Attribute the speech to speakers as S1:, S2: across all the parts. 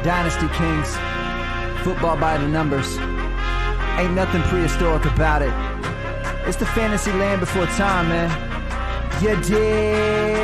S1: Dynasty Kings, football by the numbers. Ain't nothing prehistoric about it. It's the fantasy land before time, man. You dig?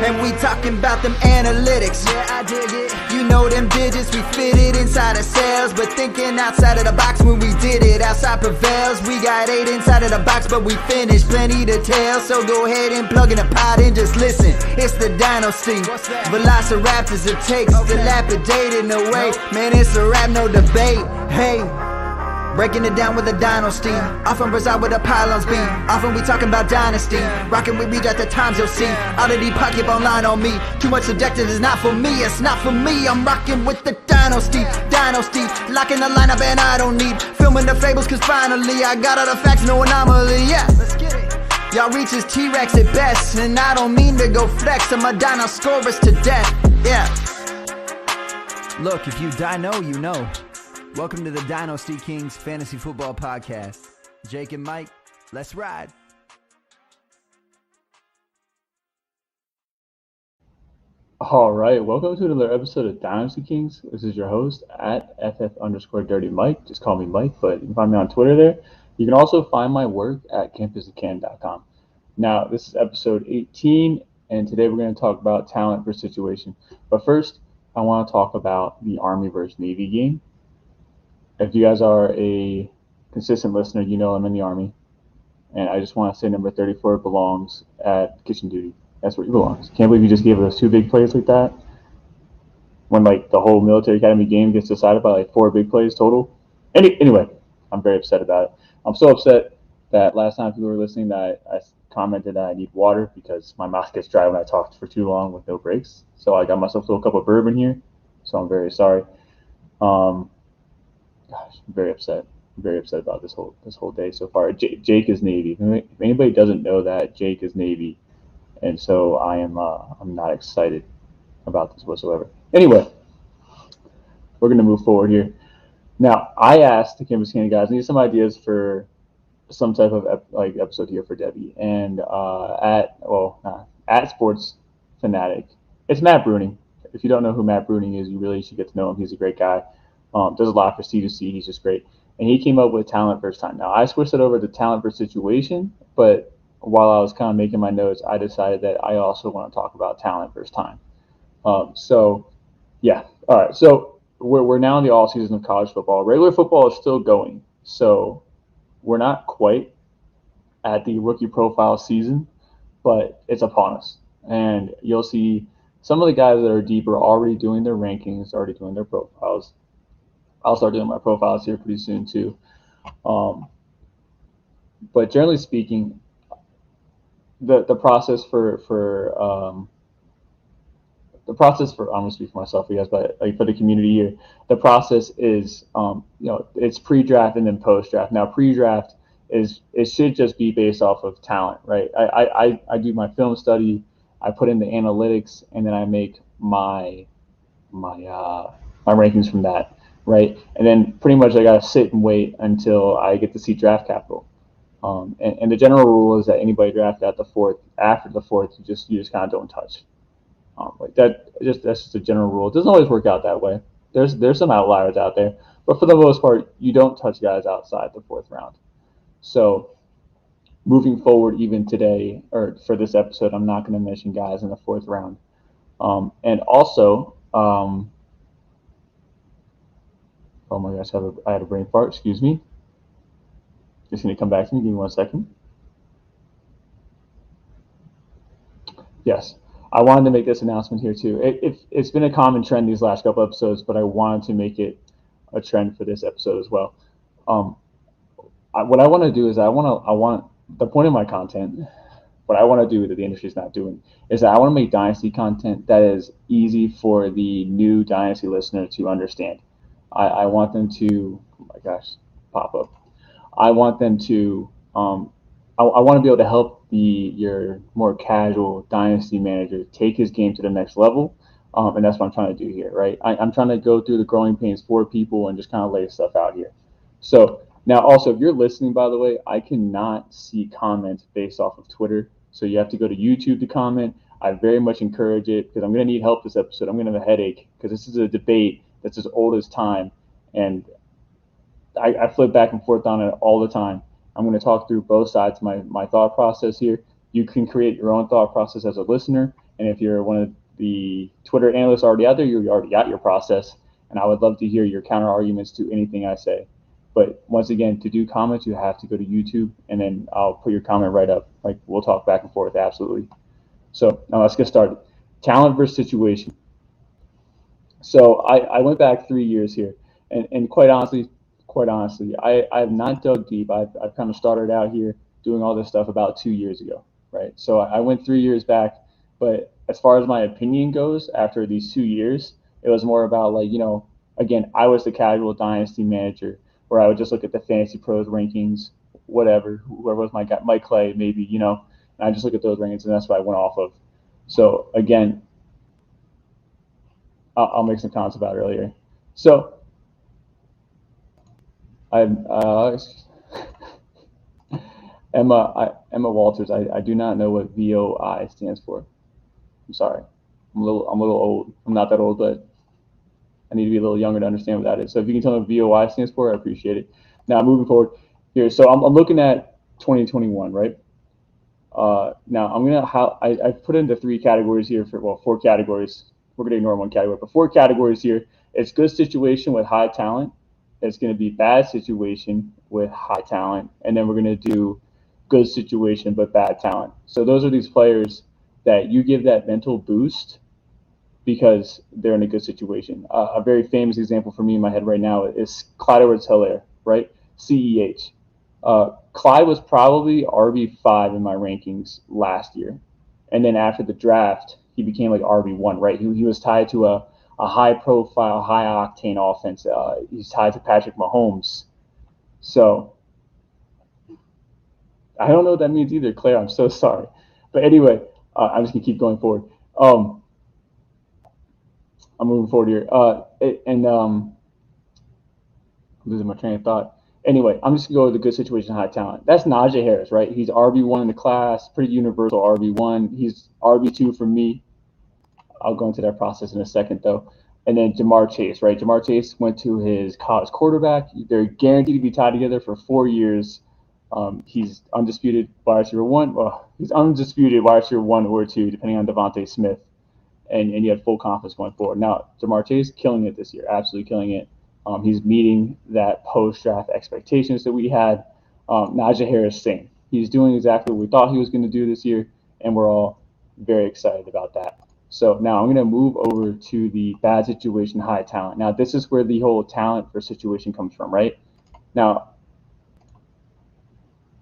S2: And we talking about them analytics.
S1: Yeah, I dig it.
S2: You know them digits, we fit it inside of cells. But thinking outside of the box when we did it, outside prevails. We got 8 inside of the box, but we finished plenty to tell. So go ahead and plug in the pot and just listen. It's the Dynasty.
S1: What's that?
S2: Velociraptors it takes,
S1: Okay.
S2: dilapidated no way. Man, it's a rap, no debate. Hey. Breaking it down with a dynasty. Often reside with the pylons be. Often we talking about dynasty. Rocking with reach at the times you'll see. Oddity pocket online on me. Too much subjective is not for me. It's not for me. I'm rocking with the dynasty. Dynasty. Locking the lineup and I don't need filming the fables cause finally I got all the facts, no anomaly. Yeah.
S1: Let's get it.
S2: Y'all reach is T-Rex at best. And I don't mean to go flex. I'm a dinosaurus to death. Yeah.
S1: Look, if you dino, you know. Welcome to the Dynasty Kings Fantasy Football Podcast. Jake and Mike, let's ride.
S3: All right, welcome to another episode of Dynasty Kings. This is your host at FF_Dirty Mike. Just call me Mike, but you can find me on Twitter there. You can also find my work at campusacademy.com. Now, this is episode 18, and today we're going to talk about talent versus situation. But first, I want to talk about the Army versus Navy game. If you guys are a consistent listener, you know I'm in the Army. And I just want to say number 34 belongs at kitchen duty. That's where he belongs. Can't believe you just gave us 2 big plays like that. When like the whole military academy game gets decided by like 4 big plays total. Anyway, I'm very upset about it. I'm so upset that last time people were listening that I commented that I need water because my mouth gets dry when I talk for too long with no breaks. So I got myself a little cup of bourbon here. So I'm very sorry. Gosh, I'm very upset. I'm very upset about this whole day so far. Jake is Navy. If anybody doesn't know that, Jake is Navy, and so I'm not excited about this whatsoever. Anyway, we're gonna move forward here. Now, I asked the Campus Candy guys, I need some ideas for some type of episode here for Devy, and at Sports Fanatic, it's Matt Bruning. If you don't know who Matt Bruning is, you really should get to know him. He's a great guy. Does a lot for C2C. He's just great. And he came up with talent versus time. Now, I switched it over to talent versus situation, but while I was kind of making my notes, I decided that I also want to talk about talent versus time. Yeah. All right. So we're now in the off season of college football. Regular football is still going. So we're not quite at the rookie profile season, but it's upon us. And you'll see some of the guys that are deeper already doing their rankings, already doing their profiles. I'll start doing my profiles here pretty soon too. But generally speaking, the process for I'm gonna speak for myself, you guys, but like for the community here, the process is it's pre-draft and then post-draft. Now pre-draft it should just be based off of talent, right? I do my film study, I put in the analytics, and then I make my rankings from that. Right, and then pretty much I gotta sit and wait until I get to see draft capital. And the general rule is that anybody drafted after the fourth, you just kind of don't touch. That's just a general rule. It doesn't always work out that way. There's some outliers out there, but for the most part, you don't touch guys outside the 4th round. So moving forward, even today or for this episode, I'm not going to mention guys in the 4th round. And also. Oh my gosh, I had a brain fart. Excuse me. Just going to come back to me. Give me 1 second. Yes, I wanted to make this announcement here too. It's been a common trend these last couple episodes, but I wanted to make it a trend for this episode as well. What I want to do is I want the point of my content. What I want to do that the industry is not doing is that I want to make Dynasty content that is easy for the new Dynasty listener to understand. I want them to, oh my gosh, pop up. I want them to, I want to be able to help your more casual Dynasty manager take his game to the next level. And that's what I'm trying to do here, right? I'm trying to go through the growing pains for people and just kind of lay stuff out here. So now also, if you're listening, by the way, I cannot see comments based off of Twitter. So you have to go to YouTube to comment. I very much encourage it because I'm going to need help this episode. I'm going to have a headache because this is a debate that's as old as time, and I flip back and forth on it all the time. I'm going to talk through both sides of my thought process here. You can create your own thought process as a listener, and if you're one of the Twitter analysts already out there, you already got your process, and I would love to hear your counter arguments to anything I say. But once again, to do comments, you have to go to YouTube, and then I'll put your comment right up. Like, we'll talk back and forth, absolutely. So now let's get started. Talent versus situation. So I went back 3 years here, and quite honestly, I have not dug deep. I've kind of started out here doing all this stuff about 2 years ago, right? So I went 3 years back, but as far as my opinion goes, after these 2 years, it was more about like, again, I was the casual dynasty manager where I would just look at the Fantasy Pros rankings, whatever, whoever was my guy, Mike Clay, maybe, and I just look at those rankings, and that's what I went off of. So again, I'll make some comments about it earlier. So Emma Walters. I do not know what VOI stands for. I'm sorry. I'm a little old. I'm not that old, but I need to be a little younger to understand what that is. So if you can tell me what VOI stands for, I appreciate it. Now moving forward here. So I'm looking at 2021, right? Now I put into 3 categories here 4 categories. We're gonna ignore one category, but 4 categories here. It's good situation with high talent. It's going to be bad situation with high talent, and then we're going to do good situation but bad talent. So those are these players that you give that mental boost because they're in a good situation. A very famous example for me in my head right now is Clyde Edwards-Helaire, right? CEH. Clyde was probably RB5 in my rankings last year, and then after the draft, he became like RB1, right? He was tied to a high-profile, high-octane offense. He's tied to Patrick Mahomes. So I don't know what that means either, Claire. I'm so sorry. But anyway, I'm just going to keep going forward. I'm moving forward here. I'm losing my train of thought. Anyway, I'm just going to go with the good situation, high talent. That's Najee Harris, right? He's RB1 in the class, pretty universal RB1. He's RB2 for me. I'll go into that process in a second, though. And then Jamar Chase, right? Jamar Chase went to his college quarterback. They're guaranteed to be tied together for 4 years. He's undisputed wide receiver 1. Well, he's undisputed wide receiver 1 or 2, depending on Devontae Smith. And you had full confidence going forward. Now, Jamar Chase killing it this year, absolutely killing it. He's meeting that post-draft expectations that we had. Najee Harris, same. He's doing exactly what we thought he was going to do this year, and we're all very excited about that. So now I'm going to move over to the bad situation, high talent. Now, this is where the whole talent for situation comes from, right? Now,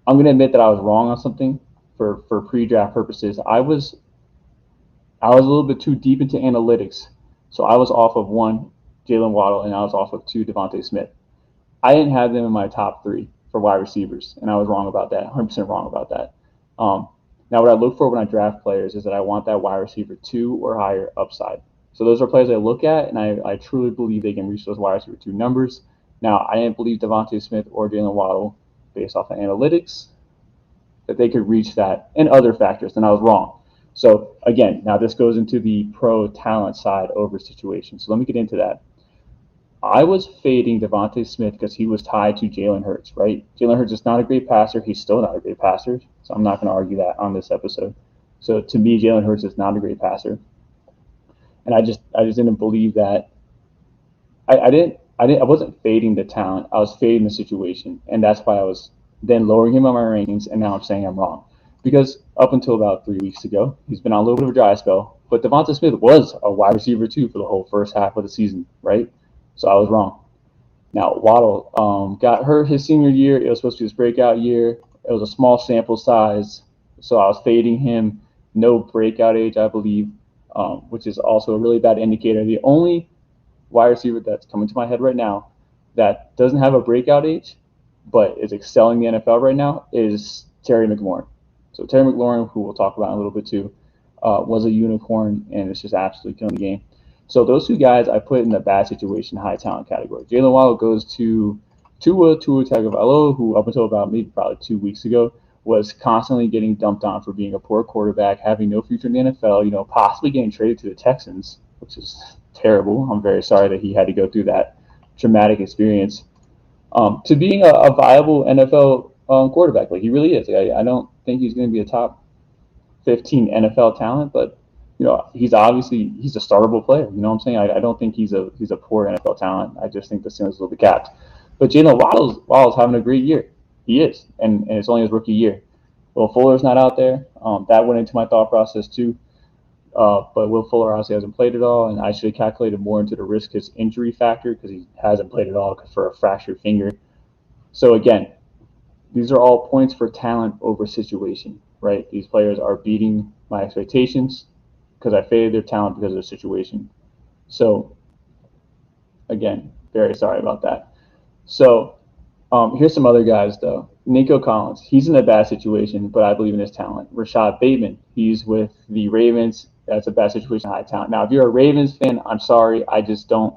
S3: I'm going to admit that I was wrong on something for pre-draft purposes. I was a little bit too deep into analytics. So I was off of 1, Jalen Waddle, and I was off of 2, Devontae Smith. I didn't have them in my top 3 for wide receivers, and I was wrong about that, 100% wrong about that. Now, what I look for when I draft players is that I want that wide receiver 2 or higher upside. So those are players I look at, and I truly believe they can reach those wide receiver 2 numbers. Now, I didn't believe Devontae Smith or Jalen Waddle, based off of analytics, that they could reach that and other factors, and I was wrong. So, again, now this goes into the pro talent side over situation. So let me get into that. I was fading Devontae Smith because he was tied to Jalen Hurts, right? Jalen Hurts is not a great passer. He's still not a great passer, so I'm not going to argue that on this episode. So to me, Jalen Hurts is not a great passer, and I just didn't believe that. I wasn't fading the talent. I was fading the situation, and that's why I was then lowering him on my rankings. And now I'm saying I'm wrong because up until about 3 weeks ago, he's been on a little bit of a dry spell. But Devontae Smith was a wide receiver 2 for the whole first half of the season, right? So I was wrong. Now, Waddle got hurt his senior year. It was supposed to be his breakout year. It was a small sample size, so I was fading him. No breakout age, I believe, which is also a really bad indicator. The only wide receiver that's coming to my head right now that doesn't have a breakout age but is excelling the NFL right now is Terry McLaurin. So Terry McLaurin, who we'll talk about in a little bit too, was a unicorn, and it's just absolutely killing the game. So those 2 guys I put in the bad situation, high talent category. Jalen Waddle goes to Tua Tagovailoa, who up until about maybe probably 2 weeks ago was constantly getting dumped on for being a poor quarterback, having no future in the NFL, possibly getting traded to the Texans, which is terrible. I'm very sorry that he had to go through that traumatic experience. To being a viable NFL quarterback, like he really is. I don't think he's going to be a top 15 NFL talent, but he's a startable player. You know what I'm saying? I don't think he's a poor NFL talent. I just think the ceiling's a little bit capped. But Jalen Waddle's having a great year. He is, and it's only his rookie year. Will Fuller's not out there. That went into my thought process too. But Will Fuller obviously hasn't played at all, and I should have calculated more into the risk his injury factor because he hasn't played at all for a fractured finger. So again, these are all points for talent over situation, right? These players are beating my expectations because I faded their talent because of the situation. So again, very sorry about that. So here's some other guys though. Nico Collins, he's in a bad situation, but I believe in his talent. Rashad Bateman, he's with the Ravens. That's a bad situation, high talent. Now, if you're a Ravens fan, I'm sorry. I just don't.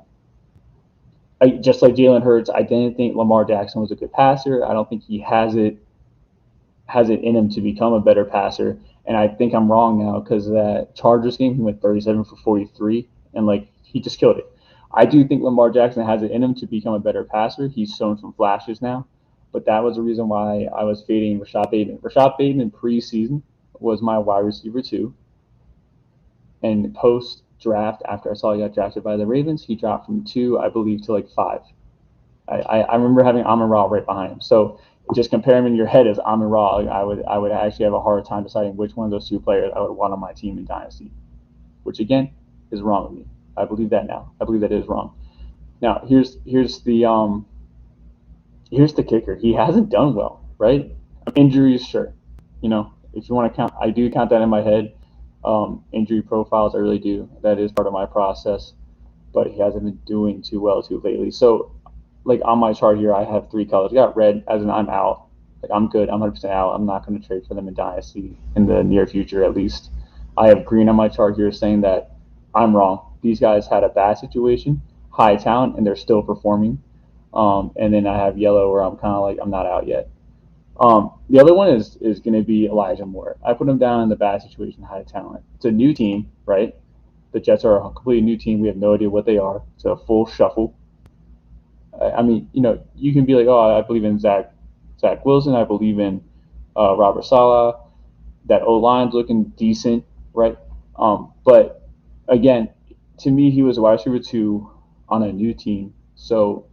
S3: Just like Jalen Hurts, I didn't think Lamar Jackson was a good passer. I don't think he has it in him to become a better passer. And I think I'm wrong now because that Chargers game, he went 37 for 43, and he just killed it. I do think Lamar Jackson has it in him to become a better passer. He's shown some flashes now. But that was the reason why I was fading Rashad Bateman. Rashad Bateman preseason was my wide receiver 2. And post-draft, after I saw he got drafted by the Ravens, he dropped from 2, I believe, to 5. I remember having Amon-Ra right behind him. So just compare him in your head as Amon-Ra. I would actually have a hard time deciding which one of those 2 players I would want on my team in Dynasty, which, again, is wrong with me. I believe that now. I believe that is wrong. Now, here's the kicker. He hasn't done well, right? Injuries, sure. If you want to count, I do count that in my head. Injury profiles, I really do. That is part of my process. But he hasn't been doing too well lately. So, on my chart here, I have 3 colors. I got red, as in I'm out. I'm good. I'm 100% out. I'm not going to trade for them in Dynasty in the near future, at least. I have green on my chart here saying that I'm wrong. These guys had a bad situation, high talent, and they're still performing. And then I have yellow where I'm kind of I'm not out yet. The other one is going to be Elijah Moore. I put him down in the bad situation, high talent. It's a new team, right? The Jets are a completely new team. We have no idea what they are. It's a full shuffle. I mean, you can be like, oh, I believe in Zach Wilson. I believe in Robert Saleh. That O-line's looking decent, right? But again, to me, he was a wide receiver 2 on a new team. So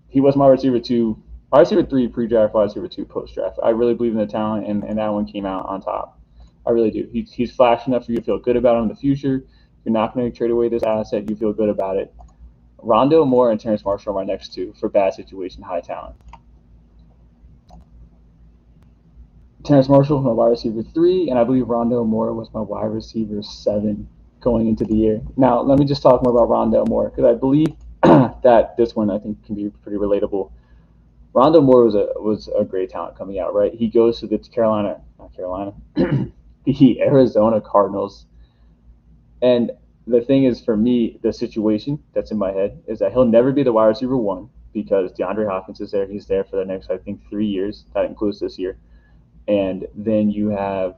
S3: he was my receiver 2, wide receiver 3 pre-draft, wide receiver 2 post-draft. I really believe in the talent, and that one came out on top. I really do. He's flashed enough for you to feel good about him in the future. You're not going to trade away this asset. You feel good about it. Rondale Moore and Terrace Marshall are my next 2 for bad situation, high talent. Terrace Marshall, my wide receiver 3, and I believe Rondale Moore was my wide receiver 7 going into the year. Now, let me just talk more about Rondale Moore because I believe that this one I think can be pretty relatable. Rondale Moore was a great talent coming out, right? He goes to the the Arizona Cardinals. And the thing is, for me, the situation that's in my head is that he'll never be the wide receiver 1 because DeAndre Hopkins is there. He's there for the next, I think, 3 years. That includes this year. And then you have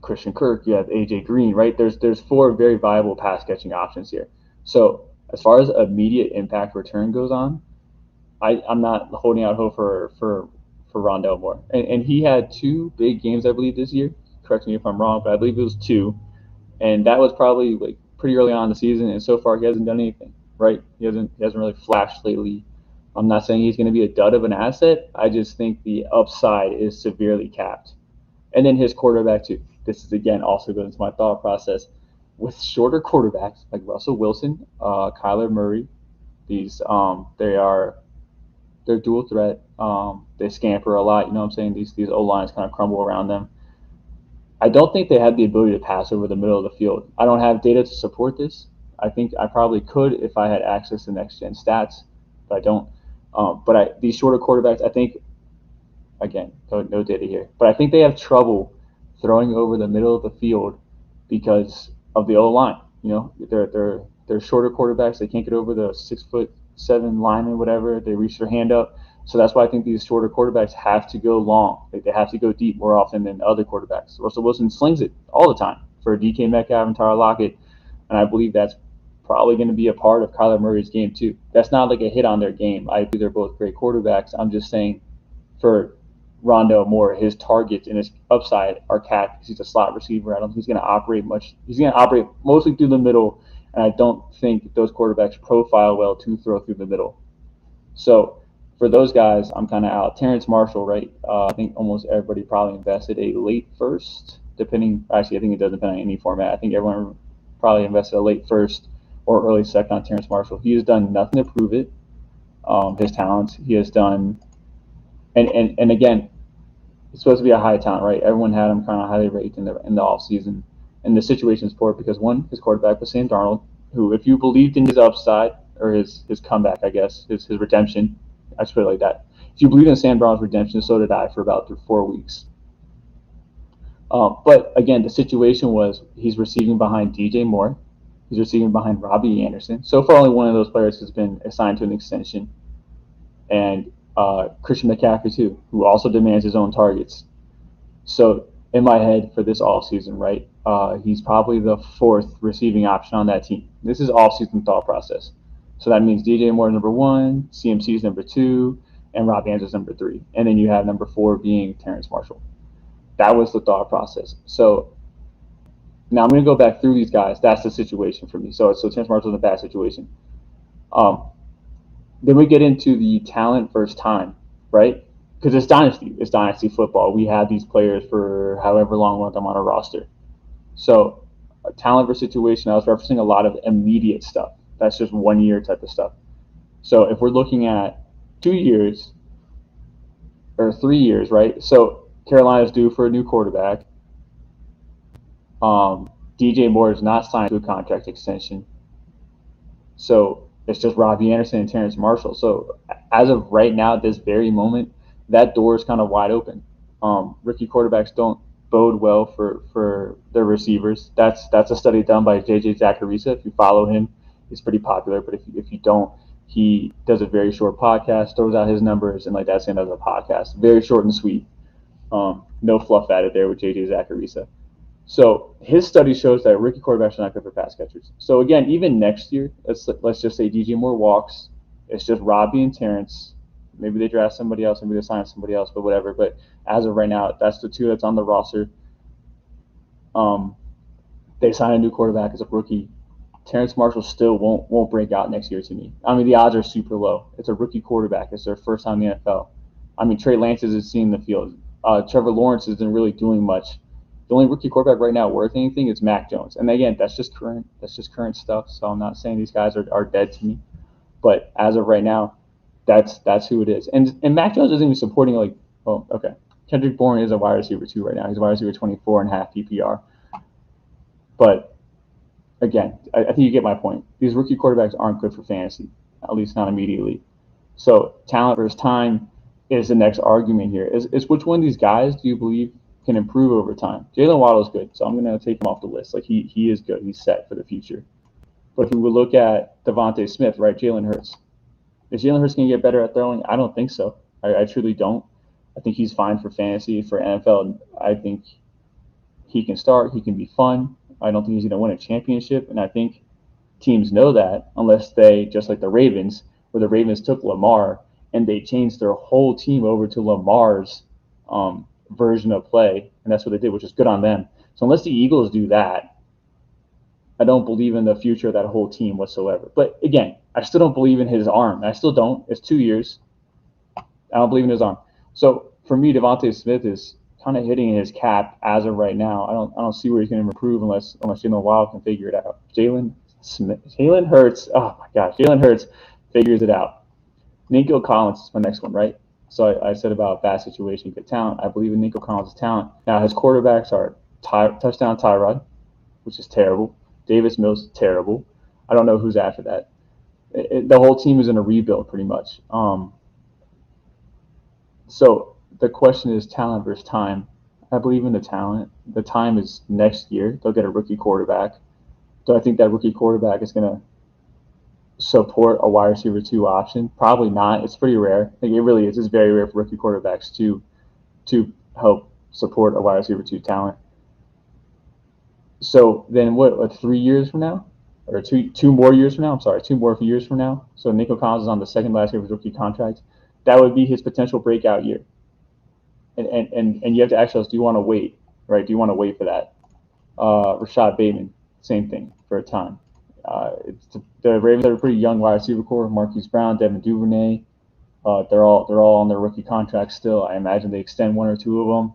S3: Christian Kirk, you have AJ Green, right? There's 4 very viable pass catching options here. So as far as immediate impact return goes on, I'm not holding out hope for Rondale Moore. And he had 2 big games, I believe, this year. Correct me if I'm wrong, but I believe it was 2. And that was probably pretty early on in the season, and so far he hasn't done anything, right? He hasn't really flashed lately. I'm not saying he's going to be a dud of an asset. I just think the upside is severely capped. And then his quarterback too. This is again also goes into my thought process. With shorter quarterbacks like Russell Wilson, Kyler Murray, these they're dual threat. They scamper a lot. You know what I'm saying? These O-lines kind of crumble around them. I don't think they have the ability to pass over the middle of the field. I don't have data to support this. I think I probably could if I had access to next-gen stats, but I don't. These shorter quarterbacks, I think, again, no data here, but I think they have trouble throwing over the middle of the field because of the O-line. They're shorter quarterbacks. They can't get over the 6'7" lineman, whatever. They reach their hand up. So that's why I think these shorter quarterbacks have to go long. They have to go deep more often than other quarterbacks. Russell Wilson slings it all the time for DK Metcalf and Tyler Lockett. And I believe that's probably going to be a part of Kyler Murray's game too. That's not like a hit on their game. I believe they're both great quarterbacks. I'm just saying for Rondo Moore, his targets and his upside are capped because he's a slot receiver. I don't think he's going to operate much. He's going to operate mostly through the middle, and I don't think those quarterbacks profile well to throw through the middle. So for those guys, I'm kind of out. Terrence Marshall, right? I think almost everybody probably invested a late first, depending. Actually, I think it does depend on any format. I think everyone probably invested a late first or early second on Terrence Marshall. He has done nothing to prove it. His talents. He has done, and again, he's supposed to be a high talent, right? Everyone had him kind of highly rated in the offseason. And the situation is poor because one, his quarterback was Sam Darnold, who, if you believed in his upside or his comeback, I guess, his redemption, I should put it like that. If you believe in Sam Darnold's redemption, so did I for about 4 weeks. But again, the situation was he's receiving behind DJ Moore. He's receiving behind Robbie Anderson. So far, only one of those players has been assigned to an extension. And Christian McCaffrey, too, who also demands his own targets. So in my head for this offseason, right, he's probably the fourth receiving option on that team. This is offseason thought process. So that means DJ Moore number 1, CMC is number 2, and Robbie Anderson is number 3. And then you have number 4 being Terrence Marshall. That was the thought process. So now I'm going to go back through these guys. That's the situation for me. So Terrence Marshall is in a bad situation. Then we get into the talent versus time, right? Because it's dynasty. It's dynasty football. We have these players for however long we want them on our roster. So talent versus situation, I was referencing a lot of immediate stuff. That's just 1 year type of stuff. So if we're looking at 2 years or 3 years, right? So Carolina's due for a new quarterback. DJ Moore is not signed to a contract extension. So it's just Robbie Anderson and Terrence Marshall. So as of right now, at this very moment, that door is kind of wide open. Rookie quarterbacks don't bode well for their receivers. That's a study done by JJ Zacharisa. If you follow him, he's pretty popular. But if you don't, he does a very short podcast, throws out his numbers, and like that's the end of the podcast. Very short and sweet. No fluff added there with JJ Zacharisa. So his study shows that rookie quarterbacks are not good for pass catchers. So again, even next year, let's just say DJ Moore walks. It's just Robbie and Terrence. Maybe they draft somebody else, maybe they sign somebody else, but whatever. But as of right now, that's the 2 that's on the roster. They sign a new quarterback as a rookie. Terrence Marshall still won't break out next year to me. I mean, the odds are super low. It's a rookie quarterback. It's their first time in the NFL. I mean, Trey Lance isn't seeing the field. Trevor Lawrence isn't really doing much. The only rookie quarterback right now worth anything is Mac Jones. And again, that's just current stuff. So I'm not saying these guys are dead to me. But as of right now, that's who it is. And Mac Jones isn't even supporting Kendrick Bourne is a wide receiver too right now. He's a wide receiver 24.5 PPR. But again, I think you get my point. These rookie quarterbacks aren't good for fantasy, at least not immediately. So talent versus time is the next argument here. Is which one of these guys do you believe can improve over time? Jalen Waddle is good, so I'm going to take him off the list. Like he is good. He's set for the future. But if we would look at Devontae Smith, right, Jalen Hurts. Is Jalen Hurts going to get better at throwing? I don't think so. I truly don't. I think he's fine for fantasy. For NFL, I think he can start. He can be fun. I don't think he's going to win a championship, and I think teams know that unless they, just like the Ravens, where the Ravens took Lamar and they changed their whole team over to Lamar's version of play, and that's what they did, which is good on them. So unless the Eagles do that, I don't believe in the future of that whole team whatsoever. But again, I still don't believe in his arm. I still don't. It's 2 years. I don't believe in his arm. So for me, Devontae Smith is kind of hitting his cap as of right now. I don't see where he's going to improve unless Jalen Waddle can figure it out. Jalen Hurts. Oh my gosh, Jalen Hurts figures it out. Nico Collins is my next one, right? So I said about bad situation, good talent. I believe in Nico Collins' talent. Now his quarterbacks are touchdown Tyrod, which is terrible. Davis Mills, terrible. I don't know who's after that. The whole team is in a rebuild pretty much. So the question is talent versus time. I believe in the talent. The time is next year. They'll get a rookie quarterback. Do I think that rookie quarterback is going to support a wide receiver 2 option? Probably not. It's pretty rare. Like it really is. It's very rare for rookie quarterbacks to help support a wide receiver 2 talent. So then what, 3 years from now? or two more years from now. I'm sorry, 2 more years from now. So Nico Collins is on the second last year of his rookie contract. That would be his potential breakout year. And you have to ask yourself, do you want to wait, right? Do you want to wait for that? Rashad Bateman, same thing for a time. The Ravens have a pretty young wide receiver core: Marquise Brown, Devin Duvernay. They're all on their rookie contracts still. I imagine they extend one or two of them.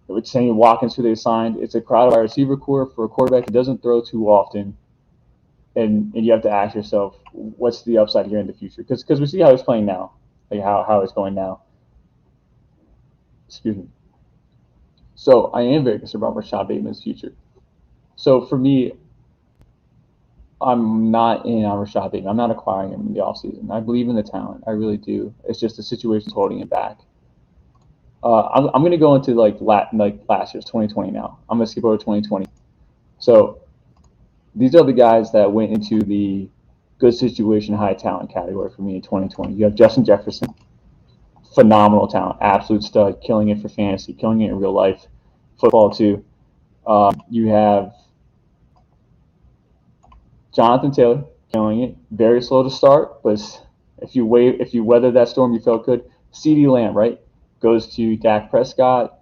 S3: With Sammy Watkins, who they signed, it's a crowded wide receiver core for a quarterback that doesn't throw too often. And you have to ask yourself, what's the upside here in the future? Because we see how he's playing now, like how it's going now. Excuse me. So I am very concerned about Rashad Bateman's future. So for me, I'm not in on Rashad Bateman. I'm not acquiring him in the offseason. I believe in the talent. I really do. It's just the situation's holding him back. I'm going to go into like last year's 2020 now. I'm going to skip over 2020. So these are the guys that went into the good situation, high talent category for me in 2020. You have Justin Jefferson, phenomenal talent, absolute stud, killing it for fantasy, killing it in real life, football too. You have Jonathan Taylor, killing it, very slow to start, but if you weather that storm, you felt good. CeeDee Lamb, right, goes to Dak Prescott,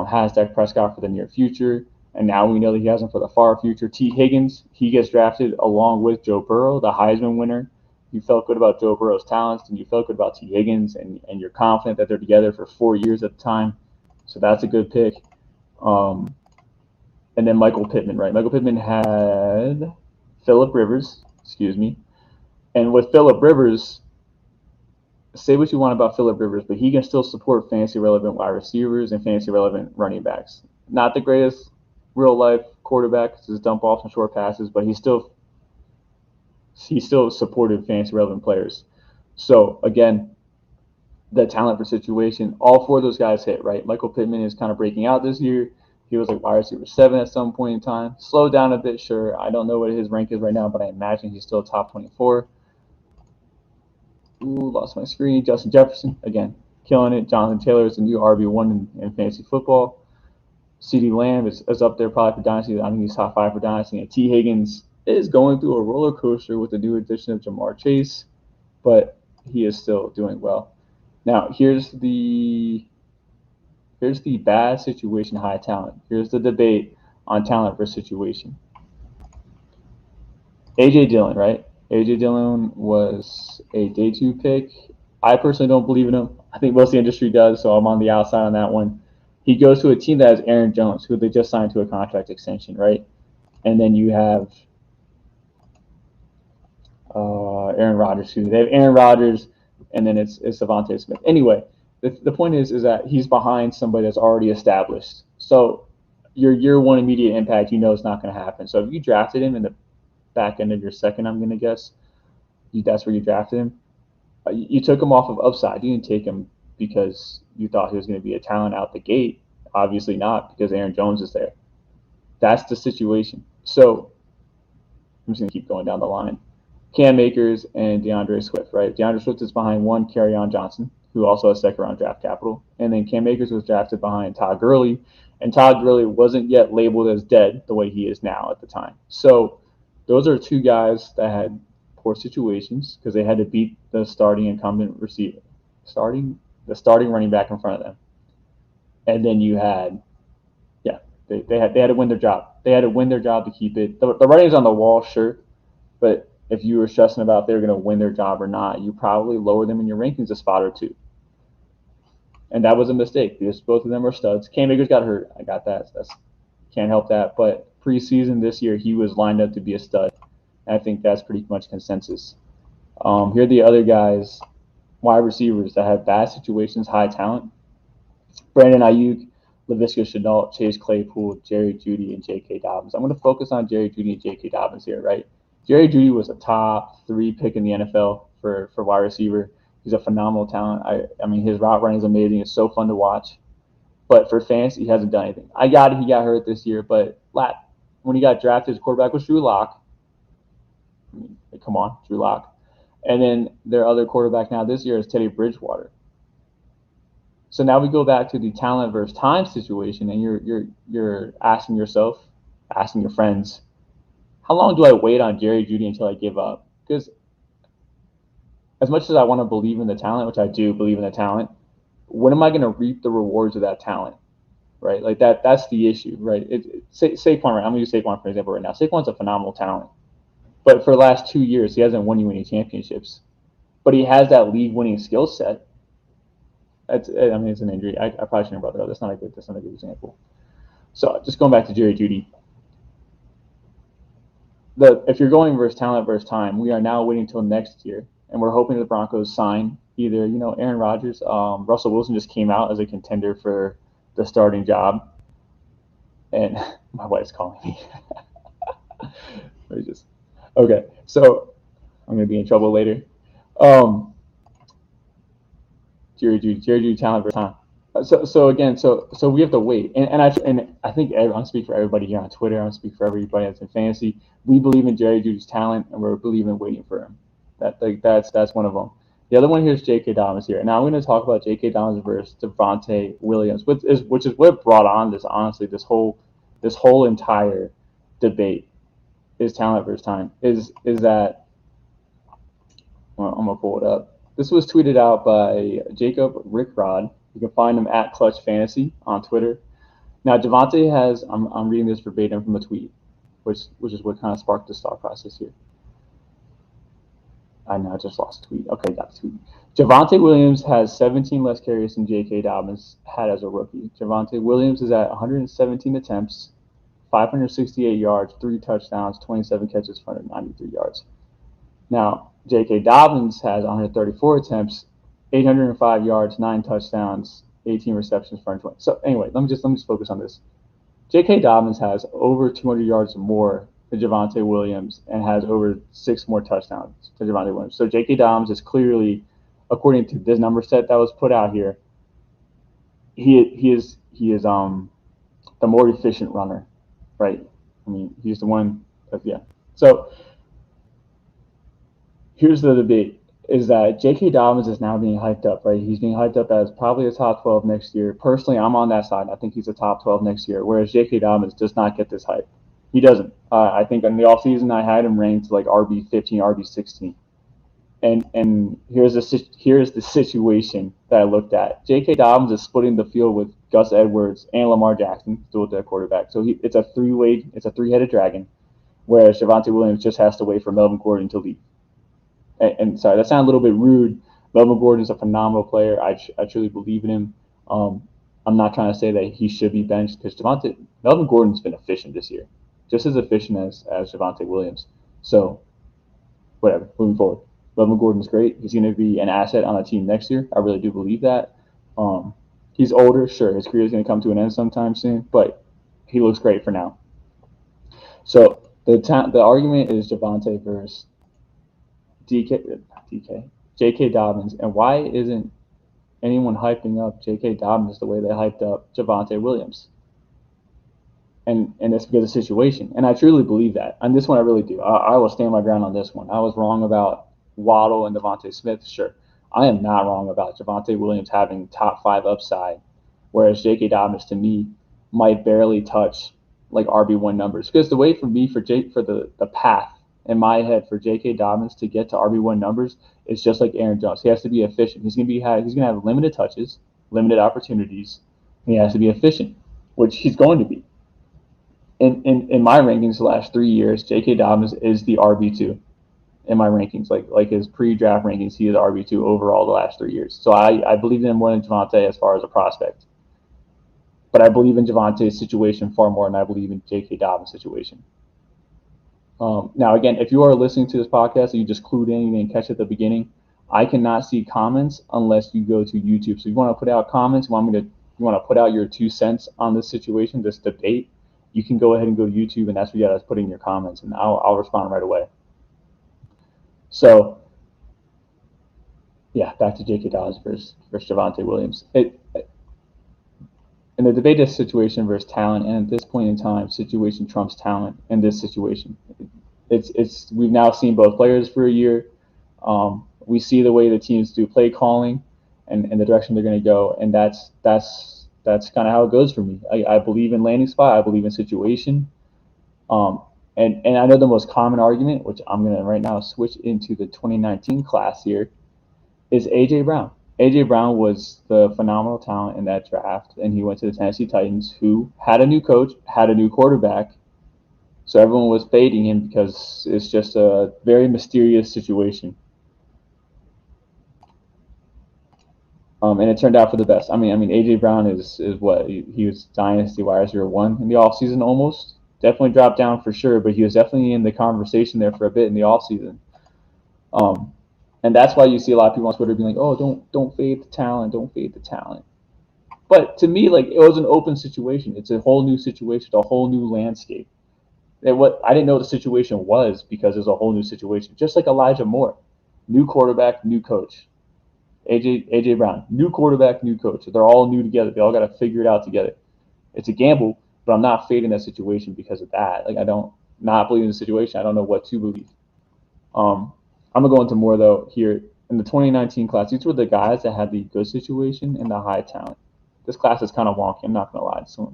S3: has Dak Prescott for the near future, and now we know that he has him for the far future. T. Higgins, he gets drafted along with Joe Burrow, the Heisman winner. You felt good about Joe Burrow's talents, and you felt good about T. Higgins, and you're confident that they're together for 4 years at the time. So that's a good pick. And then Michael Pittman, right? Michael Pittman had Phillip Rivers, and with Phillip Rivers, say what you want about Phillip Rivers, but he can still support fantasy relevant wide receivers and fantasy relevant running backs. Not the greatest real life quarterback, just dump off some short passes, but he's still supported fantasy relevant players. So again, the talent for situation, all four of those guys hit, right? Michael Pittman is kind of breaking out this year. He was like wide receiver 7 at some point in time. Slowed down a bit, sure. I don't know what his rank is right now, but I imagine he's still top 24. Ooh, lost my screen. Justin Jefferson, again, killing it. Jonathan Taylor is the new RB1 in fantasy football. CeeDee Lamb is up there probably for Dynasty. I think he's top 5 for Dynasty. And T. Higgins is going through a roller coaster with the new addition of Jamar Chase, but he is still doing well. Now, here's the bad situation, high talent. Here's the debate on talent versus situation. A.J. Dillon, right? A.J. Dillon was a day 2 pick. I personally don't believe in him. I think most of the industry does, so I'm on the outside on that one. He goes to a team that has Aaron Jones, who they just signed to a contract extension, right? And then you have Aaron Rodgers, too. They have Aaron Rodgers, and then it's Devontae Smith. Anyway, the point is that he's behind somebody that's already established. So your year 1 immediate impact, it's not going to happen. So if you drafted him in the back end of your second, I'm going to guess, that's where you drafted him. You took him off of upside. You didn't take him because you thought he was going to be a talent out the gate. Obviously not, because Aaron Jones is there. That's the situation. So I'm just going to keep going down the line. Cam Akers and DeAndre Swift, right? DeAndre Swift is behind one, Kerryon Johnson, who also has second-round draft capital. And then Cam Akers was drafted behind Todd Gurley, and Todd Gurley wasn't yet labeled as dead the way he is now at the time. So those are two guys that had poor situations because they had to beat the starting incumbent receiver, the starting running back in front of them. And then you had, they had to win their job. They had to win their job to keep it. The writing's on the wall, sure, but if you were stressing about they're going to win their job or not, you probably lower them in your rankings a spot or two. And that was a mistake because both of them are studs. Cam Akers got hurt. I got that. Can't help that. But preseason this year, he was lined up to be a stud. And I think that's pretty much consensus. Here are the other guys, wide receivers that have bad situations, high talent. Brandon Ayuk, Laviska Shenault, Chase Claypool, Jerry Jeudy, and J.K. Dobbins. I'm going to focus on Jerry Jeudy and J.K. Dobbins here, right? Jerry Jeudy was a top 3 pick in the NFL for wide receiver. He's a phenomenal talent. I mean, his route running is amazing. It's so fun to watch. But for fantasy, he hasn't done anything. I got it. He got hurt this year. But when he got drafted, his quarterback was Drew Lock. I mean, come on, Drew Lock. And then their other quarterback now this year is Teddy Bridgewater. So now we go back to the talent versus time situation, and you're asking yourself, asking your friends, how long do I wait on Jerry Jeudy until I give up? Because as much as I want to believe in the talent, which I do believe in the talent, when am I going to reap the rewards of that talent? Right, like that's the issue, right? Saquon, right? I'm going to use Saquon for example right now. Saquon's a phenomenal talent, but for the last 2 years, he hasn't won you any championships. But he has that league-winning skill set. It's an injury. I probably shouldn't have brought that up. That's not a good example. So just going back to Jerry Jeudy, if you're going versus talent versus time, we are now waiting until next year, and we're hoping the Broncos sign either Aaron Rodgers. Russell Wilson just came out as a contender for the starting job, and my wife's calling me. Okay, so I'm gonna be in trouble later. Jerry Jeudy, talent versus time. So we have to wait, and I think I'm speaking for everybody here on Twitter. I'm speaking for everybody that's in fantasy. We believe in Jerry Jeudy's talent, and we're believing waiting for him. That's one of them. The other one here is J.K. Dobbins here. Now I'm going to talk about J.K. Dobbins versus Devontae Williams, which is what brought on this. Honestly, this whole entire debate is talent versus time. Is that? Well, I'm gonna pull it up. This was tweeted out by Jacob Rickrod. You can find him at Clutch Fantasy on Twitter. Now Devontae has. I'm reading this verbatim from a tweet, which is what kind of sparked this thought process here. I know I just lost a tweet. Okay, got the tweet. Javonte Williams has 17 less carries than J.K. Dobbins had as a rookie. Javonte Williams is at 117 attempts, 568 yards, 3 touchdowns, 27 catches for 193 yards. Now, J.K. Dobbins has 134 attempts, 805 yards, 9 touchdowns, 18 receptions for 120. So anyway, let me just focus on this. J.K. Dobbins has over 200 yards more than Javonte Williams and has over 6 more touchdowns than Javonte Williams. So J.K. Dobbins is clearly, according to this number set that was put out here, he is the more efficient runner, right? I mean, he's the one. Yeah. So here's the debate: is that J.K. Dobbins is now being hyped up, right? He's being hyped up as probably a top 12 next year. Personally, I'm on that side. I think he's a top 12 next year, whereas J.K. Dobbins does not get this hype. He doesn't. I think in the offseason I had him ranked like RB15, RB16. And here's the situation that I looked at. J.K. Dobbins is splitting the field with Gus Edwards and Lamar Jackson, dual at quarterback. So it's a three-headed dragon, whereas Javonte Williams just has to wait for Melvin Gordon to leave. And sorry, that sounded a little bit rude. Melvin Gordon is a phenomenal player. I truly believe in him. I'm not trying to say that he should be benched because Melvin Gordon's been efficient this year, just as efficient as Javonte Williams. So, whatever, moving forward. Melvin Gordon's great. He's going to be an asset on a team next year. I really do believe that. He's older, sure. His career is going to come to an end sometime soon, but he looks great for now. So the argument is Javonte versus J.K. Dobbins, and why isn't anyone hyping up J.K. Dobbins the way they hyped up Javonte Williams? And it's because of the situation. And I truly believe that. On this one, I really do. I will stand my ground on this one. I was wrong about Waddle and Devontae Smith, sure. I am not wrong about Javonte Williams having top 5 upside, whereas J.K. Dobbins, to me, might barely touch like RB1 numbers. Because the way for me, for the path in my head for J.K. Dobbins to get to RB1 numbers is just like Aaron Jones. He has to be efficient. He's gonna have limited touches, limited opportunities. And he has to be efficient, which he's going to be. In my rankings the last 3 years, J.K. Dobbins is the RB2 in my rankings. Like his pre-draft rankings, he is RB2 overall the last 3 years. So I believe in him more than Javonte as far as a prospect. But I believe in Javonte's situation far more than I believe in J.K. Dobbins' situation. Now, again, if you are listening to this podcast and you just clued in, you didn't catch it at the beginning, I cannot see comments unless you go to YouTube. So if you want to put out comments, you want to put out your 2 cents on this situation, this debate, you can go ahead and go to YouTube, and that's where you got to put in your comments, and I'll respond right away. So, yeah, back to J.K. Dobbins versus Javonte Williams. In the debate is situation versus talent, and at this point in time, situation trumps talent in this situation. We've now seen both players for a year. We see the way the teams do play calling and the direction they're going to go, and that's kind of how it goes for me. I believe in landing spot. I believe in situation. And And I know the most common argument, which I'm going to right now switch into the 2019 class here, is A.J. Brown. A.J. Brown was the phenomenal talent in that draft, and he went to the Tennessee Titans, who had a new coach, had a new quarterback. So everyone was fading him because it's just a very mysterious situation. And it turned out for the best. I mean, A.J. Brown is what he was dynasty wide receiver 1 in the offseason almost. Definitely dropped down for sure, but he was definitely in the conversation there for a bit in the offseason. And that's why you see a lot of people on Twitter being like, "Oh, don't fade the talent, don't fade the talent." But to me, like, it was an open situation. It's a whole new situation, a whole new landscape. And what I didn't know the situation was because it was a whole new situation. Just like Elijah Moore, new quarterback, new coach. AJ Brown, new quarterback, new coach. They're all new together. They all got to figure it out together. It's a gamble, but I'm not fading that situation because of that. Like, I don't not believe in the situation. I don't know what to believe. I'm gonna go into more though here in the 2019 class. These were the guys that had the good situation and the high talent. This class is kind of wonky. I'm not gonna lie. So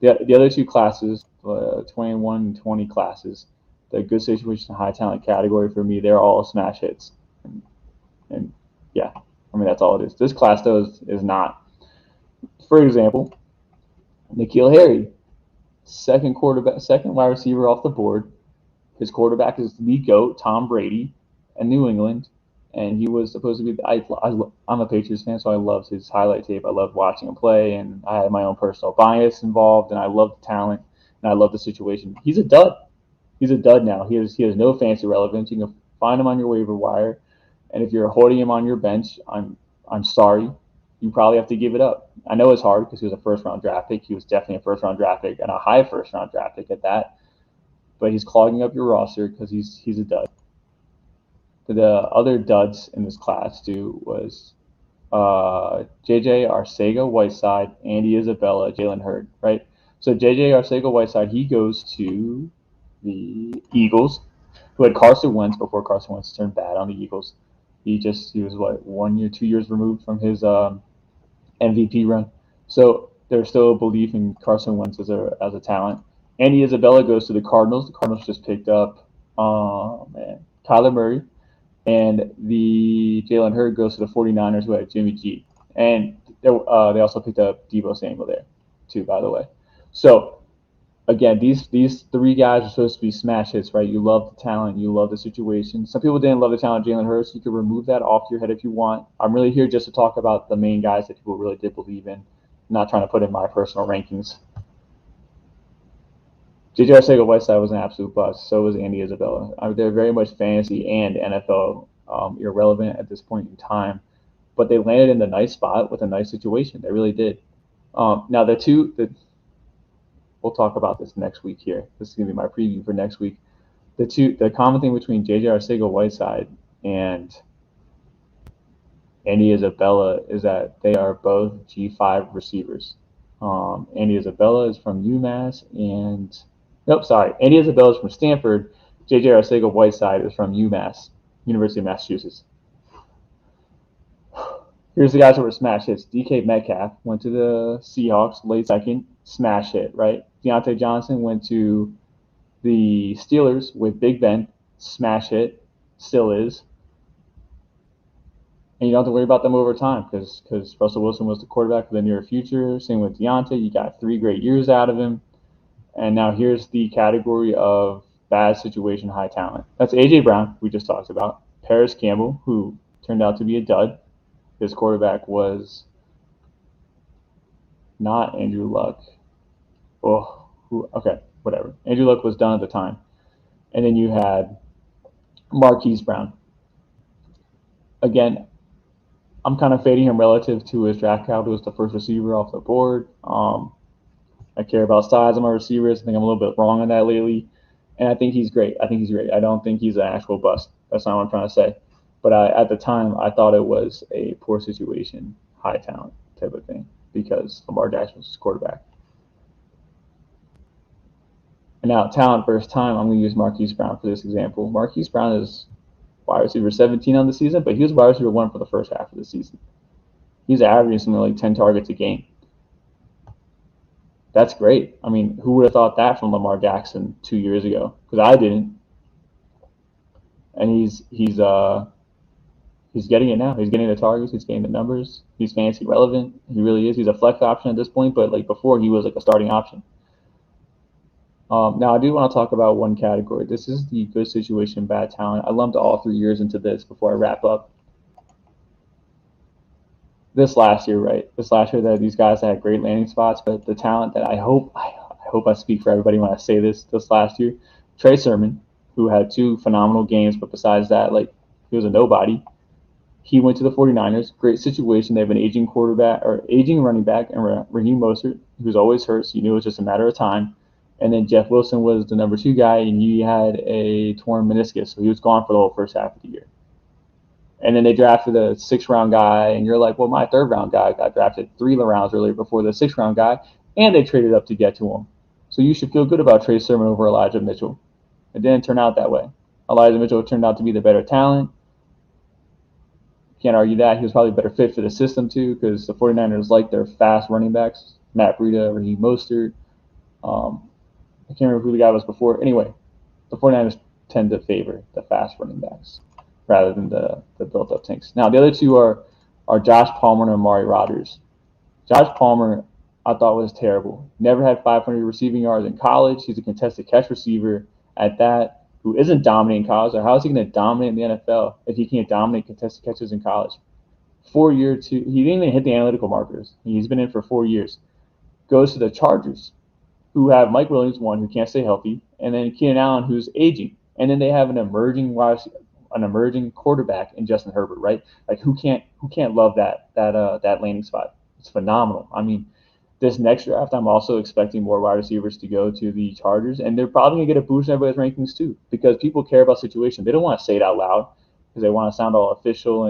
S3: the other two classes, 21 and 20 classes, the good situation and high talent category for me, they're all smash hits. And yeah, I mean, that's all it is. This class though is not. For example, N'Keal Harry, second wide receiver off the board. His quarterback is the GOAT, Tom Brady, in New England, and he was supposed to be. I'm a Patriots fan, so I loved his highlight tape. I loved watching him play, and I had my own personal bias involved, and I love the talent, and I love the situation. He's a dud. He's a dud now. He has no fancy relevance. You can find him on your waiver wire, and if you're holding him on your bench, I'm sorry. You probably have to give it up. I know it's hard because he was a first-round draft pick. He was definitely a first-round draft pick and a high first-round draft pick at that. But he's clogging up your roster because he's a dud. The other duds in this class too was J.J. Arcega-Whiteside, Andy Isabella, Jalen Hurd, right? So J.J. Arcega-Whiteside, he goes to the Eagles, who had Carson Wentz before Carson Wentz turned bad on the Eagles. He was what, 1 year, 2 years removed from his MVP run. So there's still a belief in Carson Wentz as a talent. Andy Isabella goes to the Cardinals. The Cardinals just picked up Kyler Murray. And the Jalen Hurd goes to the 49ers, who had Jimmy G. And they also picked up Deebo Samuel there, too, by the way. So, again, these three guys are supposed to be smash hits, right? You love the talent. You love the situation. Some people didn't love the talent of Jalen Hurd, so you can remove that off your head if you want. I'm really here just to talk about the main guys that people really did believe in, not trying to put in my personal rankings. J.J. Arcega-Whiteside was an absolute bust. So was Andy Isabella. They're very much fantasy and NFL irrelevant at this point in time. But they landed in the nice spot with a nice situation. They really did. Now, we'll talk about this next week here. This is going to be my preview for next week. The common thing between J.J. Arcega-Whiteside and Andy Isabella is that they are both G5 receivers. Andy Isabella is from UMass Andy Isabella is from Stanford. J.J. Arcega-Whiteside is from UMass, University of Massachusetts. Here's the guys that were smash hits. DK Metcalf went to the Seahawks, late second, smash hit, right? Deontay Johnson went to the Steelers with Big Ben, smash hit, still is. And you don't have to worry about them over time because Russell Wilson was the quarterback for the near future. Same with Deontay. You got 3 great years out of him. And now here's the category of bad situation, high talent. That's A.J. Brown, we just talked about. Paris Campbell, who turned out to be a dud. His quarterback was not Andrew Luck. Okay, whatever. Andrew Luck was done at the time. And then you had Marquise Brown. Again, I'm kind of fading him relative to his draft capital as the first receiver off the board. I care about size of my receivers. I think I'm a little bit wrong on that lately. And I think he's great. I don't think he's an actual bust. That's not what I'm trying to say. But at the time, I thought it was a poor situation, high talent type of thing because Lamar Jackson was his quarterback. And now, talent versus time, I'm going to use Marquise Brown for this example. Marquise Brown is wide receiver 17 on the season, but he was wide receiver 1 for the first half of the season. He's averaging something like 10 targets a game. That's great. I mean, who would have thought that from Lamar Jackson 2 years ago? Because I didn't. And he's getting it now. He's getting the targets. He's getting the numbers. He's fantasy relevant. He really is. He's a flex option at this point, but like before, he was like a starting option. Now, I do want to talk about one category. This is the good situation, bad talent. I lumped all 3 years into this before I wrap up. This last year, right? This last year that these guys had great landing spots, but the talent that I hope I speak for everybody when I say this last year, Trey Sermon, who had 2 phenomenal games, but besides that, like he was a nobody. He went to the 49ers. Great situation. They have an aging quarterback or aging running back, and Raheem Mostert, who's always hurt, so you knew it was just a matter of time. And then Jeff Wilson was the number 2 guy, and he had a torn meniscus, so he was gone for the whole first half of the year. And then they drafted a 6th-round guy, and you're like, well, my 3rd-round guy got drafted 3 rounds earlier before the 6th-round guy, and they traded up to get to him. So you should feel good about Trey Sermon over Elijah Mitchell. It didn't turn out that way. Elijah Mitchell turned out to be the better talent. Can't argue that. He was probably a better fit for the system, too, because the 49ers like their fast running backs. Matt Breida, Raheem Mostert. I can't remember who the guy was before. Anyway, the 49ers tend to favor the fast running backs rather than the built-up tanks. Now, the other 2 are Josh Palmer and Amari Rodgers. Josh Palmer, I thought was terrible. Never had 500 receiving yards in college. He's a contested catch receiver at that, who isn't dominating college. Or how is he going to dominate in the NFL if he can't dominate contested catches in college? 4-year, 2, he didn't even hit the analytical markers. He's been in for 4 years. Goes to the Chargers, who have Mike Williams, one who can't stay healthy, and then Keenan Allen, who's aging, and then they have an emerging quarterback in Justin Herbert, right? Like who can't love that landing spot? It's phenomenal. I mean, this next draft, I'm also expecting more wide receivers to go to the Chargers, and they're probably gonna get a boost in everybody's rankings too, because people care about situation. They don't want to say it out loud because they want to sound all official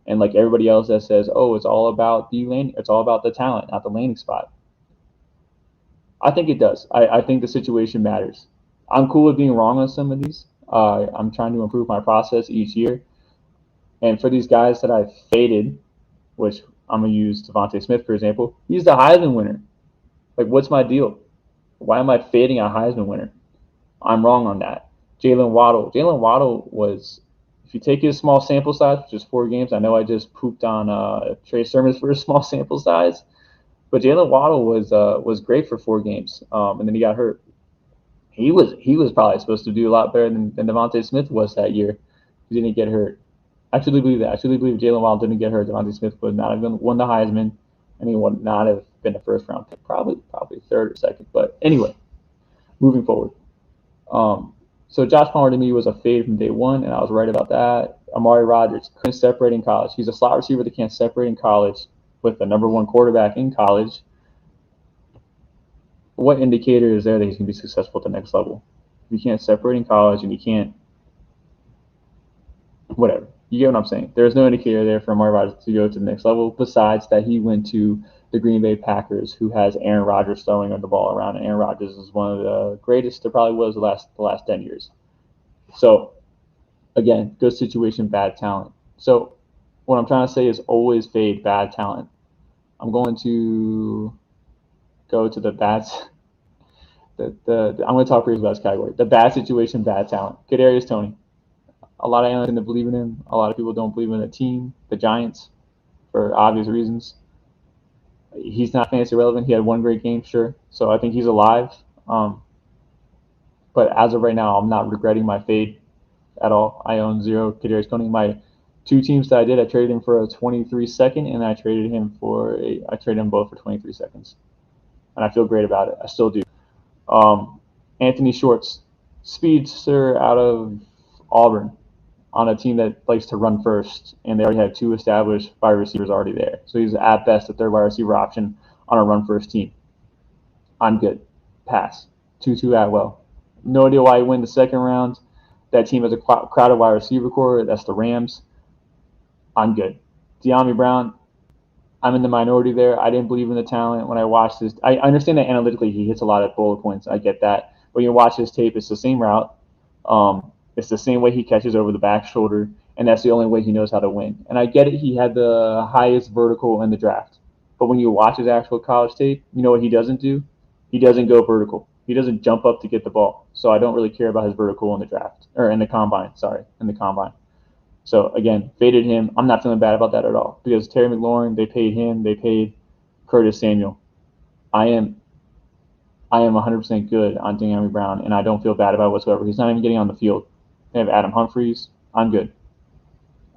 S3: and like everybody else that says, oh, it's all about it's all about the talent, not the landing spot. I think it does. I think the situation matters. I'm cool with being wrong on some of these. I'm trying to improve my process each year. And for these guys that I've faded, which I'm going to use Devontae Smith, for example, he's the Heisman winner. Like, what's my deal? Why am I fading a Heisman winner? I'm wrong on that. Jalen Waddle was, if you take his small sample size, which is 4 games, I know I just pooped on Trey Sermon for a small sample size, but Jalen Waddle was great for 4 games, and then he got hurt. He was probably supposed to do a lot better than Devontae Smith was that year. He didn't get hurt. I truly believe that. I truly believe Jalen Waddle didn't get hurt. Devontae Smith would not have won the Heisman, and he would not have been a 1st-round pick, probably 3rd or 2nd. But anyway, moving forward. So Josh Palmer to me was a fade from day one, and I was right about that. Amari Rodgers couldn't separate in college. He's a slot receiver that can't separate in college with the number 1 quarterback in college. What indicator is there that he's going to be successful at the next level? If you can't separate in college and you can't, whatever. You get what I'm saying? There's no indicator there for Amari Rodgers to go to the next level besides that he went to the Green Bay Packers, who has Aaron Rodgers throwing the ball around, and Aaron Rodgers is one of the greatest there probably was the last 10 years. So, again, good situation, bad talent. So, what I'm trying to say is always fade bad talent. I'm going to go to the bad. I'm going to talk briefly about this category. The bad situation, bad talent. Kadarius Toney. A lot of analysts didn't believe in him. A lot of people don't believe in the team, the Giants, for obvious reasons. He's not fantasy relevant. He had 1 great game, sure. So I think he's alive. But as of right now, I'm not regretting my fade at all. I own 0 Kadarius Toney. My 2 teams that I did, I traded him for a 23-second, and I traded him both for 23 seconds. And I feel great about it. I still do. Anthony Schwartz, speedster out of Auburn, on a team that likes to run first, and they already had 2 established wide receivers already there. So he's at best a 3rd wide receiver option on a run first team. I'm good. Pass. Tutu Atwell. No idea why he went the 2nd round. That team has a crowded wide receiver core. That's the Rams. I'm good. De'Ami Brown, I'm in the minority there. I didn't believe in the talent when I watched this. I understand that analytically he hits a lot of bullet points. I get that. When you watch his tape, it's the same route. It's the same way he catches over the back shoulder, and that's the only way he knows how to win. And I get it. He had the highest vertical in the draft. But when you watch his actual college tape, you know what he doesn't do? He doesn't go vertical. He doesn't jump up to get the ball. So I don't really care about his vertical in the draft or in the combine. In the combine. So again, faded him. I'm not feeling bad about that at all because Terry McLaurin, they paid him. They paid Curtis Samuel. I am 100% good on Dyami Brown, and I don't feel bad about it whatsoever. He's not even getting on the field. They have Adam Humphries. I'm good.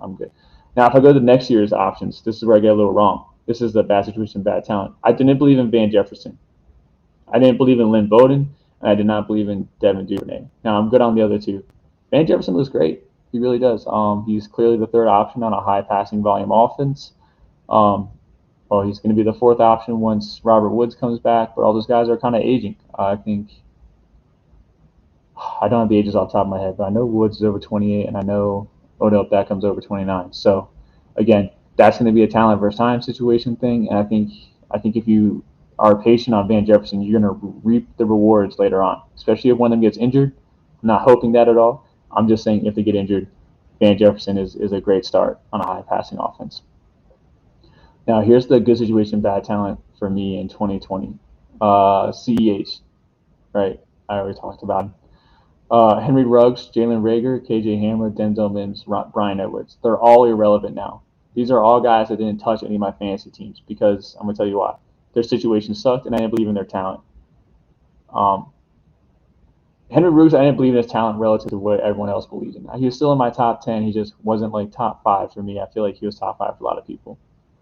S3: Now, if I go to next year's options, this is where I get a little wrong. This is the bad situation, bad talent. I didn't believe in Van Jefferson. I didn't believe in Lynn Bowden, and I did not believe in Devin Duvernay. Now, I'm good on the other two. Van Jefferson looks great. He really does. He's clearly the third option on a high passing volume offense. He's going to be the fourth option once Robert Woods comes back, but all those guys are kind of aging. I think I don't have the ages off the top of my head, but I know Woods is over 28, and I know Odell Beckham's over 29. So, again, that's going to be a talent versus time situation thing, and I think if you are patient on Van Jefferson, you're going to reap the rewards later on, especially if one of them gets injured. I'm not hoping that at all. I'm just saying if they get injured, Van Jefferson is a great start on a high passing offense. Now, here's the good situation, bad talent for me in 2020. CEH, right? I already talked about him. Henry Ruggs, Jalen Reagor, KJ Hamler, Denzel Mims, Brian Edwards. They're all irrelevant now. These are all guys that didn't touch any of my fantasy teams because I'm going to tell you why. Their situation sucked, and I didn't believe in their talent. Henry Ruggs, I didn't believe in his talent relative to what everyone else believed in. He was still in my top 10. He just wasn't like top 5 for me. I feel like he was top 5 for a lot of people.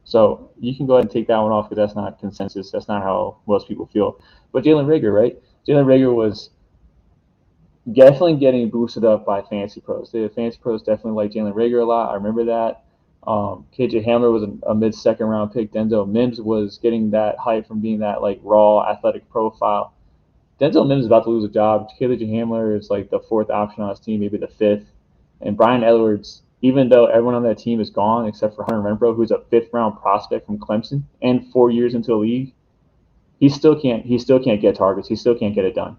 S3: So you can go ahead and take that one off because that's not consensus. That's not how most people feel. But Jalen Reagor, right? Jalen Reagor was definitely getting boosted up by fantasy pros. The fantasy pros definitely like Jalen Reagor a lot. I remember that. KJ Hamler was a mid-second round pick. Denzel Mims was getting that hype from being that like raw athletic profile. Denzel Mims is about to lose a job. KJ Hamler is like the fourth option on his team, maybe the fifth. And Brian Edwards, even though everyone on that team is gone except for Hunter Renfrow, who's a fifth-round prospect from Clemson and 4 years into the league, he still can't get targets. He still can't get it done.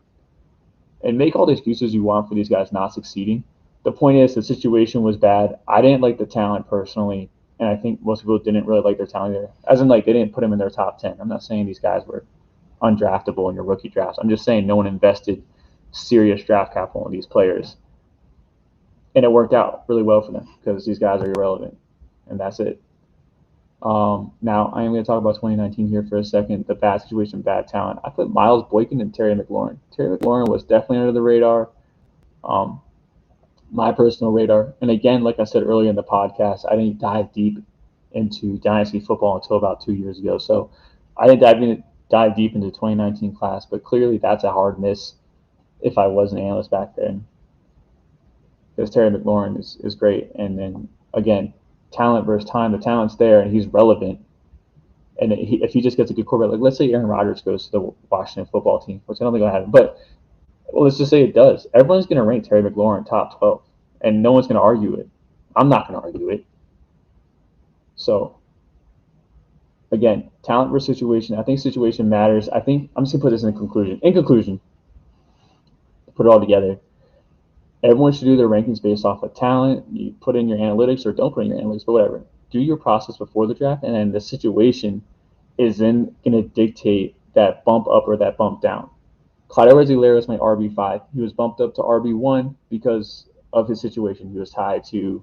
S3: And make all the excuses you want for these guys not succeeding. The point is the situation was bad. I didn't like the talent personally, and I think most people didn't really like their talent either. As in, like, they didn't put him in their top 10. I'm not saying these guys were undraftable in your rookie drafts. I'm just saying no one invested serious draft capital in these players. And it worked out really well for them because these guys are irrelevant, and that's it. Now, I am going to talk about 2019 here for a second, the bad situation, bad talent. I put Miles Boykin and Terry McLaurin. Terry McLaurin was definitely under the radar, my personal radar. And again, like I said earlier in the podcast, I didn't dive deep into Dynasty football until about 2 years ago. So I didn't dive deep into the 2019 class, but clearly that's a hard miss if I was an analyst back then. Because Terry McLaurin is great. And then, again, talent versus time. The talent's there, and he's relevant. And if he just gets a good quarterback, like let's say Aaron Rodgers goes to the Washington football team, which I don't think will happen, but let's just say it does. Everyone's going to rank Terry McLaurin top 12, and no one's going to argue it. I'm not going to argue it. So, again, talent versus situation. I think situation matters. I'm just going to put this in conclusion. In conclusion, put it all together. Everyone should do their rankings based off of talent. You put in your analytics or don't put in your analytics, but whatever. Do your process before the draft, and then the situation is then going to dictate that bump up or that bump down. Clyde Edwards-Helaire is my RB5. He was bumped up to RB1 because of his situation. He was tied to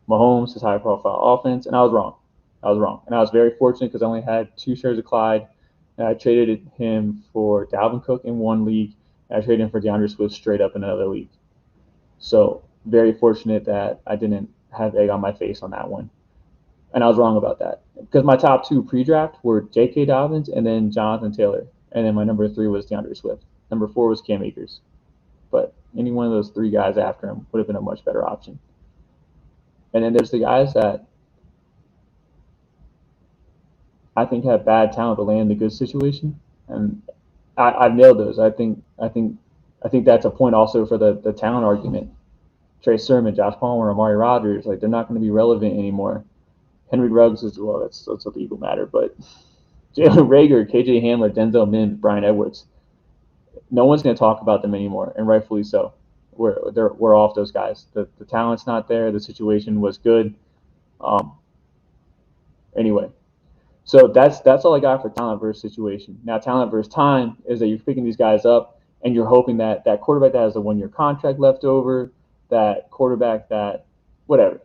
S3: Mahomes, his high-profile offense, and I was wrong. And I was very fortunate because I only had 2 shares of Clyde, and I traded him for Dalvin Cook in one league, and I traded him for DeAndre Swift straight up in another league. So very fortunate that I didn't have egg on my face on that one. And I was wrong about that. Because my top 2 pre-draft were J.K. Dobbins and then Jonathan Taylor. And then my number 3 was DeAndre Swift. Number 4 was Cam Akers. But any one of those 3 guys after him would have been a much better option. And then there's the guys that I think have bad talent but land in a good situation. And I've nailed those. I think that's a point also for the talent argument. Trey Sermon, Josh Palmer, Amari Rodgers, like they're not going to be relevant anymore. Henry Ruggs as well, that's a legal matter. But Jalen Reagor, KJ Hamler, Denzel Mims, Brian Edwards, no one's going to talk about them anymore, and rightfully so. We're off those guys. The talent's not there. The situation was good. Anyway, So that's all I got for talent versus situation. Now, talent versus time is that you're picking these guys up and you're hoping that that quarterback that has a 1 year contract left over, that quarterback that whatever,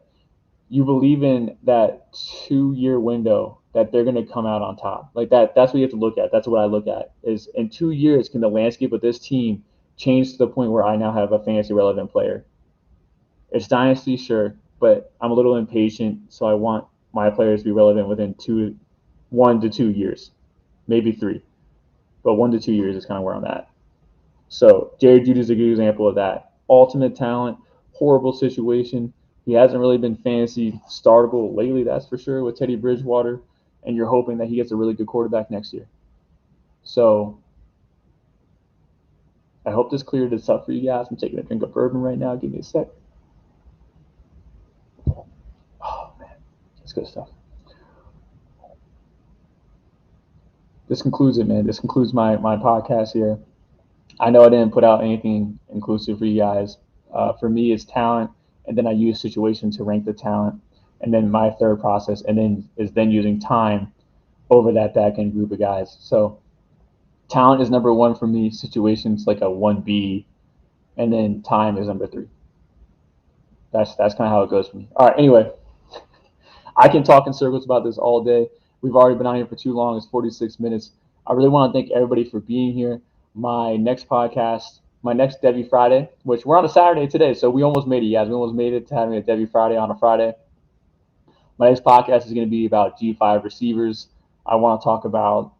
S3: you believe in that 2 year window that they're going to come out on top. Like that's what you have to look at. That's what I look at is in 2 years, can the landscape of this team change to the point where I now have a fantasy relevant player? It's dynasty, sure, but I'm a little impatient, so I want my players to be relevant within 1 to 2 years, maybe 3, but 1 to 2 years is kind of where I'm at. So Jerry Jeudy is a good example of that. Ultimate talent, horrible situation. He hasn't really been fantasy startable lately, that's for sure, with Teddy Bridgewater, and you're hoping that he gets a really good quarterback next year. So I hope this cleared this up for you guys. I'm taking a drink of bourbon right now. Give me a sec. Oh, man. That's good stuff. This concludes it, man. This concludes my podcast here. I know I didn't put out anything inclusive for you guys. For me, it's talent, and then I use situation to rank the talent, and then my third process, and then is then using time over that back end group of guys. So talent is number 1 for me. Situation's like a 1B, and then time is number 3. That's kind of how it goes for me. All right. Anyway, I can talk in circles about this all day. We've already been on here for too long. It's 46 minutes. I really want to thank everybody for being here. My next podcast, my next Devy Friday, which we're on a Saturday today, so we almost made it, guys. We almost made it to having a Devy Friday on a Friday. My next podcast is going to be about G5 receivers. I just want to talk about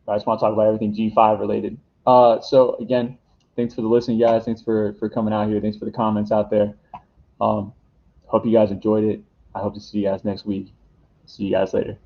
S3: everything G5 related. So again, thanks for the listening, guys. Thanks for coming out here. Thanks for the comments out there. Hope you guys enjoyed it. I hope to see you guys next week. See you guys later.